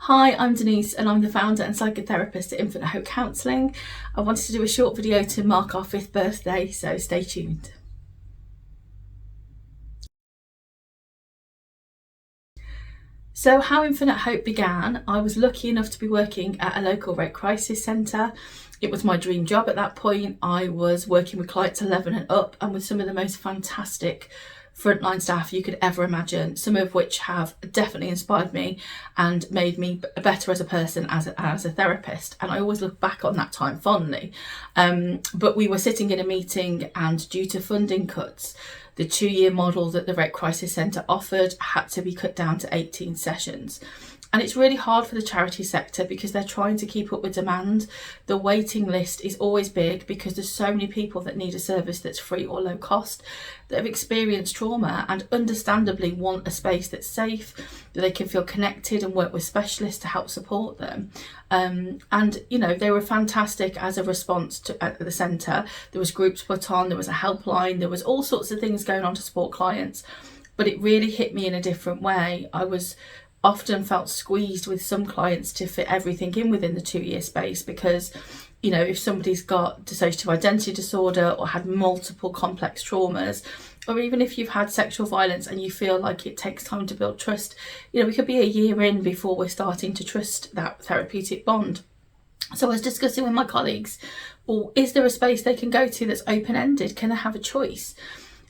Hi, I'm Denise and I'm the founder and psychotherapist at Infinite Hope Counselling. I wanted to do a short video to mark our 5th birthday, so stay tuned. So how Infinite Hope began, I was lucky enough to be working at a local rape crisis centre. It was my dream job at that point. I was working with clients 11 and up and with some of the most fantastic frontline staff you could ever imagine, some of which have definitely inspired me and made me better as a person, as a therapist. And I always look back on that time fondly. But we were sitting in a meeting, and due to funding cuts, the 2-year model that the Rape Crisis Centre offered had to be cut down to 18 sessions. And it's really hard for the charity sector because they're trying to keep up with demand. The waiting list is always big because there's so many people that need a service that's free or low cost, that have experienced trauma and understandably want a space that's safe, that they can feel connected and work with specialists to help support them. And you know, they were fantastic as a response to at the centre. There was groups put on, there was a helpline, there was all sorts of things going on to support clients. But it really hit me in a different way. I was often felt squeezed with some clients to fit everything in within the 2-year space because, you know, if somebody's got dissociative identity disorder or had multiple complex traumas, or even if you've had sexual violence and you feel like it takes time to build trust, you know, we could be a year in before we're starting to trust that therapeutic bond. So I was discussing with my colleagues, well, is there a space they can go to that's open-ended? Can they have a choice?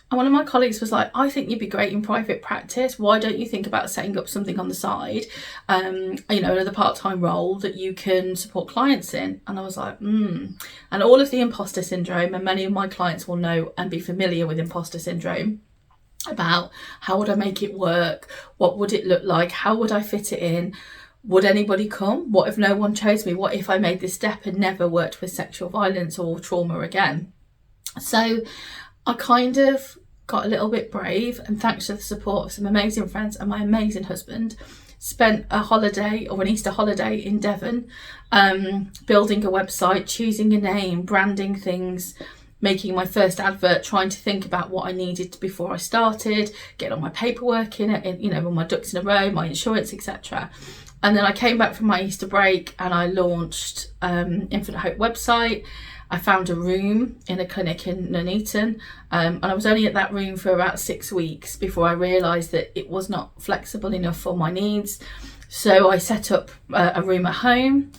And one of my colleagues was like, I think you'd be great in private practice. Why don't you think about setting up something on the side, you know, another part-time role that you can support clients in? And I was like, And all of the imposter syndrome, and many of my clients will know and be familiar with imposter syndrome, about how would I make it work? What would it look like? How would I fit it in? Would anybody come? What if no one chose me? What if I made this step and never worked with sexual violence or trauma again? So I kind of got a little bit brave, and thanks to the support of some amazing friends and my amazing husband, spent a holiday or an Easter holiday in Devon, building a website, choosing a name, branding things, making my first advert, trying to think about what I needed before I started, getting all my paperwork in it, you know, all my ducks in a row, my insurance, etc. And then I came back from my Easter break and I launched Infinite Hope website. I found a room in a clinic in Nuneaton, and I was only at that room for about 6 weeks before I realised that it was not flexible enough for my needs. So I set up a room at home,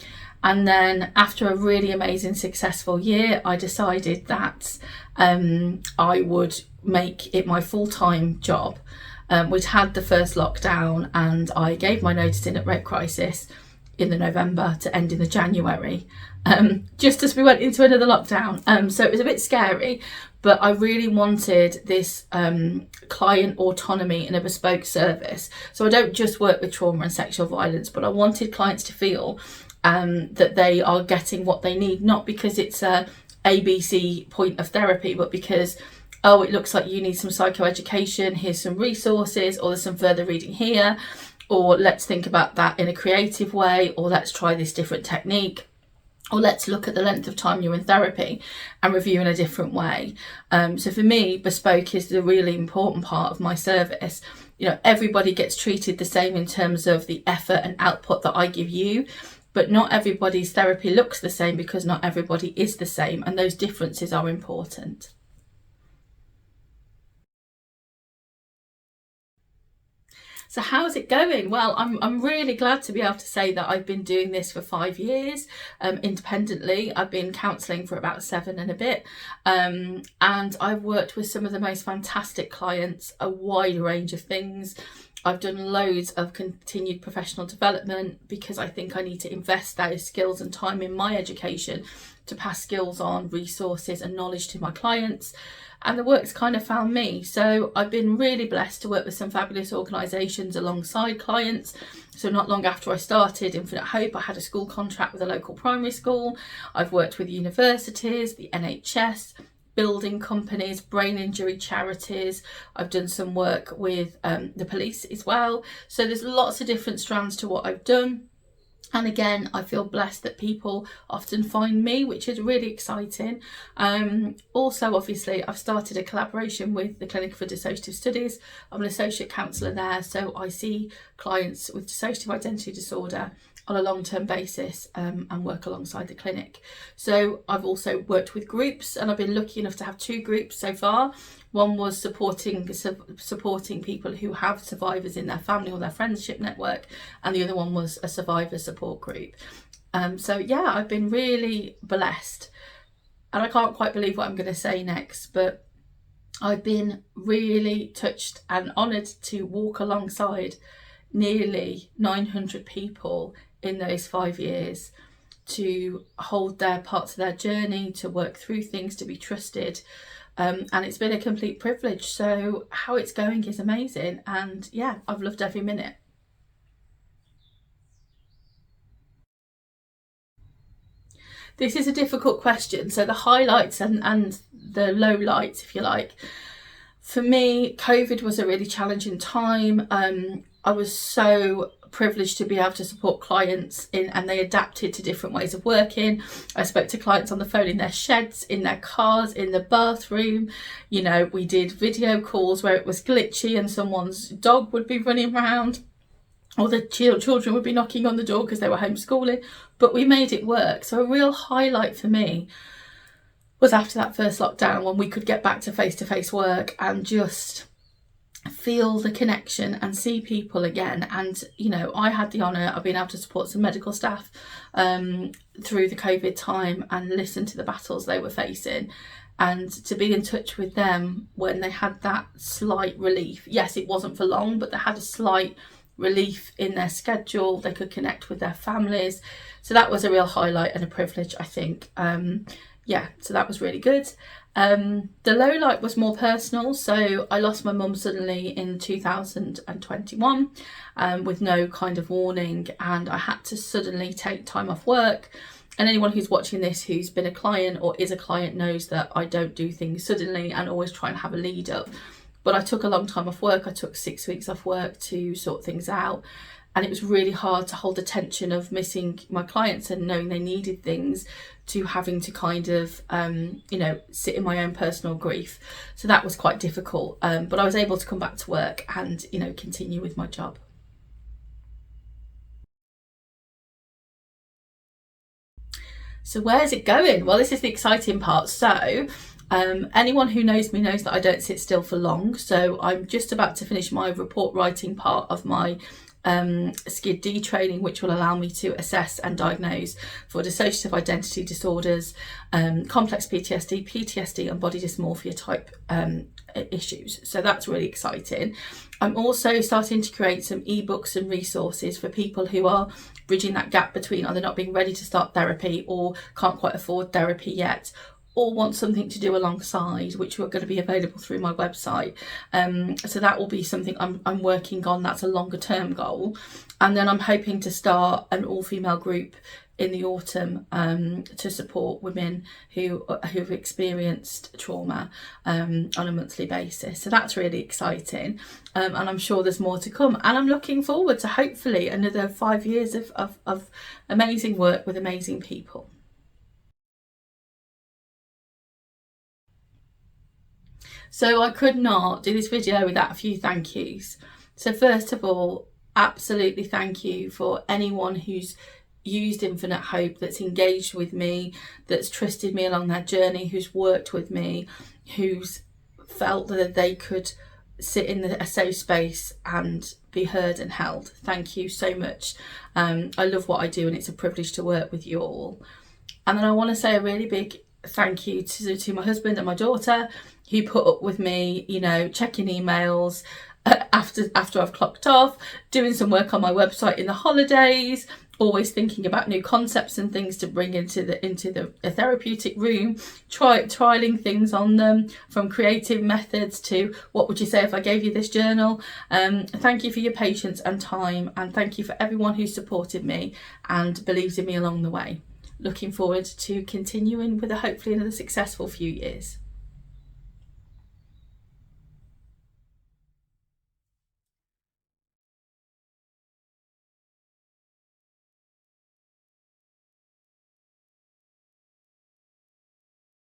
and then after a really amazing successful year, I decided that I would make it my full-time job. We'd had the first lockdown and I gave my notice in at Rape Crisis in the November to end in the January, just as we went into another lockdown. So it was a bit scary, but I really wanted this client autonomy in a bespoke service. So I don't just work with trauma and sexual violence, but I wanted clients to feel that they are getting what they need, not because it's a ABC point of therapy, but because, oh, it looks like you need some psychoeducation, here's some resources, or there's some further reading here, or let's think about that in a creative way, or let's try this different technique, or let's look at the length of time you're in therapy and review in a different way. So for me, bespoke is the really important part of my service. You know, everybody gets treated the same in terms of the effort and output that I give you, but not everybody's therapy looks the same because not everybody is the same, and those differences are important. So how's it going? Well, I'm really glad to be able to say that I've been doing this for 5 years independently. I've been counselling for about 7 and a bit, and I've worked with some of the most fantastic clients, a wide range of things. I've done loads of continued professional development because I think I need to invest those skills and time in my education to pass skills on, resources and knowledge to my clients. And the work's kind of found me. So I've been really blessed to work with some fabulous organisations alongside clients. So not long after I started Infinite Hope, I had a school contract with a local primary school. I've worked with universities, the NHS, building companies, brain injury charities. I've done some work with the police as well. So there's lots of different strands to what I've done. And again, I feel blessed that people often find me, which is really exciting. Also, obviously, I've started a collaboration with the Clinic for Dissociative Studies. I'm an associate counsellor there, so I see clients with dissociative identity disorder on a long-term basis and work alongside the clinic. So I've also worked with groups, and I've been lucky enough to have 2 groups so far. One was supporting people who have survivors in their family or their friendship network, and the other one was a survivor support group. So yeah, I've been really blessed, and I can't quite believe what I'm going to say next, but I've been really touched and honoured to walk alongside nearly 900 people in those 5 years, to hold their parts of their journey, to work through things, to be trusted. And it's been a complete privilege. So how it's going is amazing, and yeah, I've loved every minute. This is a difficult question. So the highlights and the low lights, if you like. For me, COVID was a really challenging time. I was so privileged to be able to support clients and they adapted to different ways of working. I spoke to clients on the phone in their sheds, in their cars, in the bathroom. You know, we did video calls where it was glitchy and someone's dog would be running around, or the children would be knocking on the door because they were homeschooling, but we made it work. So a real highlight for me was after that first lockdown, when we could get back to face-to-face work and just feel the connection and see people again. And you know, I had the honour of being able to support some medical staff through the COVID time and listen to the battles they were facing, and to be in touch with them when they had that slight relief. Yes, it wasn't for long, but they had a slight relief in their schedule. They could connect with their families. So that was a real highlight and a privilege, I think. Yeah, so that was really good. The low light was more personal. So I lost my mum suddenly in 2021 with no kind of warning, and I had to suddenly take time off work. And anyone who's watching this who's been a client or is a client knows that I don't do things suddenly and always try and have a lead up. But I took a long time off work. I took 6 weeks off work to sort things out. And it was really hard to hold the tension of missing my clients and knowing they needed things, to having to kind of, sit in my own personal grief. So that was quite difficult. But I was able to come back to work and, continue with my job. So where's it going? Well, this is the exciting part. So anyone who knows me knows that I don't sit still for long. So I'm just about to finish my report writing part of my SCID-D training, which will allow me to assess and diagnose for dissociative identity disorders, complex PTSD and body dysmorphia type issues. So that's really exciting. I'm also starting to create some ebooks and resources for people who are bridging that gap between either not being ready to start therapy or can't quite afford therapy yet, or want something to do alongside, which are going to be available through my website. So that will be something I'm working on. That's a longer term goal. And then I'm hoping to start an all-female group in the autumn to support women who've experienced trauma on a monthly basis. So that's really exciting. And I'm sure there's more to come. And I'm looking forward to hopefully another 5 years of amazing work with amazing people. So I could not do this video without a few thank yous. So first of all, absolutely thank you for anyone who's used Infinite Hope, that's engaged with me, that's trusted me along their journey, who's worked with me, who's felt that they could sit in a safe space and be heard and held. Thank you so much. I love what I do, and it's a privilege to work with you all. And then I want to say a really big thank you to my husband and my daughter, who put up with me, checking emails after I've clocked off, doing some work on my website in the holidays, always thinking about new concepts and things to bring into the therapeutic room, trialing things on them, from creative methods to what would you say if I gave you this journal. Thank you for your patience and time, and thank you for everyone who supported me and believes in me along the way. Looking forward to continuing with hopefully another successful few years.